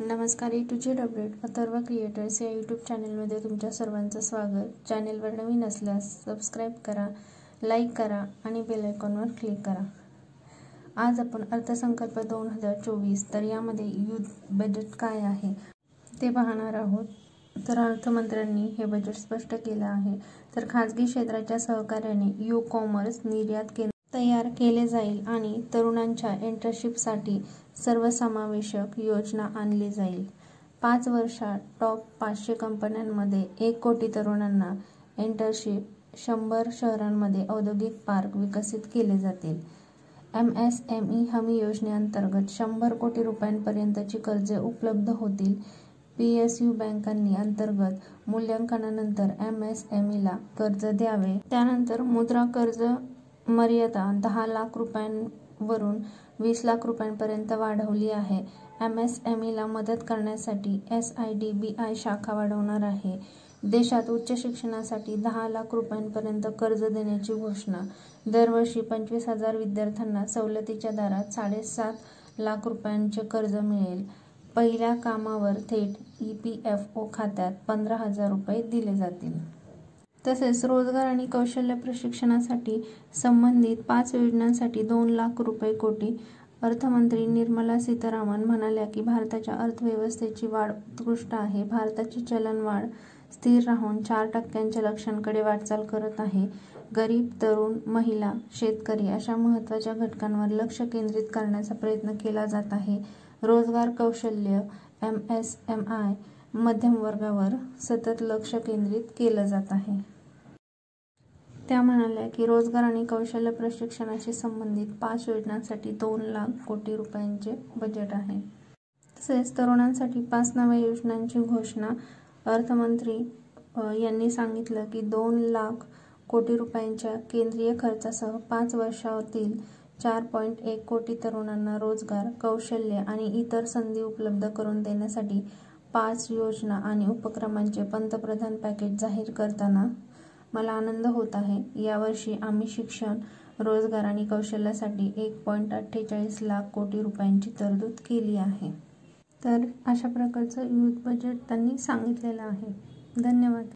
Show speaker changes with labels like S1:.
S1: नमस्कार, A to Z update Atharva creators या YouTube चॅनलमध्ये तुमच्या सर्वांचं स्वागत। चॅनलवर नवीन असल्यास सबस्क्राईब करा, लाईक करा आणि बेल आयकॉनवर क्लिक करा। आज आपण अर्थसंकल्प 2024 तर यामध्ये युथ बजेट काय आहे ते पाहणार आहोत। तर अर्थमंत्र्यांनी हे बजेट स्पष्ट केलं आहे। तर खासगी क्षेत्राच्या सहकार्याने ई-कॉमर्स निर्यात केंद्र तयार केले जाईल आणि तरुणांच्या इंटर्नशिपसाठी सर्वसमावेशक योजना आणली जाईल। 5 वर्षात टॉप 500 कंपन्यांमध्ये 1 कोटी तरुणांना इंटर्नशिप, 100 शहरांमध्ये औद्योगिक पार्क विकसित केले जातील। MSME हमी योजनेअंतर्गत 100 कोटी रुपयांपर्यंतची कर्जे उपलब्ध होतील। PSU बँकांनी अंतर्गत मूल्यांकनानंतर MSMEला कर्ज द्यावे। त्यानंतर मुद्रा कर्ज मर्यादा 10 लाख रुपयांवरून 20 लाख रुपयांपर्यंत वाढवली आहे। MSMEला मदत करण्यासाठी SIDBI शाखा वाढवणार आहे। देशात उच्च शिक्षणासाठी 10 लाख रुपयांपर्यंत कर्ज देण्याची घोषणा। दरवर्षी 25,000 विद्यार्थ्यांना सवलतीच्या दरात 7.5 लाख रुपयांचे कर्ज मिळेल। पहिल्या कामावर थेट EPFO खात्यात 15,000 रुपये दिले जातील। तसेच रोजगार आणि कौशल्य प्रशिक्षणासाठी संबंधित 5 योजनांसाठी 2 लाख रुपये कोटी। अर्थमंत्री निर्मला सीतारामन म्हणाल्या की भारताच्या अर्थव्यवस्थेची वाढ उत्कृष्ट आहे। भारताची चलनवाढ स्थिर राहून 4% लक्ष्याकडे वाटचाल करत आहे। गरीब, तरुण, महिला, शेतकरी अशा महत्त्वाच्या घटकांवर लक्ष केंद्रित करण्याचा प्रयत्न केला जात आहे। रोजगार, कौशल्य, MSMI मध्यम वर्गावर सतत लक्ष केंद्रित केलं जात आहे। त्या म्हणाल्या की रोजगार आणि कौशल्य प्रशिक्षणाशी संबंधित 5 योजनांसाठी 2 लाख कोटी रुपयांचे बजेट आहे। तसेच तरुणांसाठी 5 नव्या योजनांची घोषणा। अर्थमंत्री यांनी सांगितलं की 2 लाख कोटी रुपयांच्या केंद्रीय खर्चासह 5 वर्षातील 4.1 कोटी तरुणांना रोजगार, कौशल्य आणि इतर संधी उपलब्ध करून देण्यासाठी 5 योजना आणि उपक्रमांचे पंतप्रधान पॅकेज जाहीर करताना मला आनंद होत आहे। यावर्षी आम्ही शिक्षण, रोजगार आणि कौशल्यासाठी 1.48 लाख कोटी रुपयांची तरतूद केली आहे। तर अशा प्रकारचं युथ बजेट त्यांनी सांगितलेलं आहे। धन्यवाद।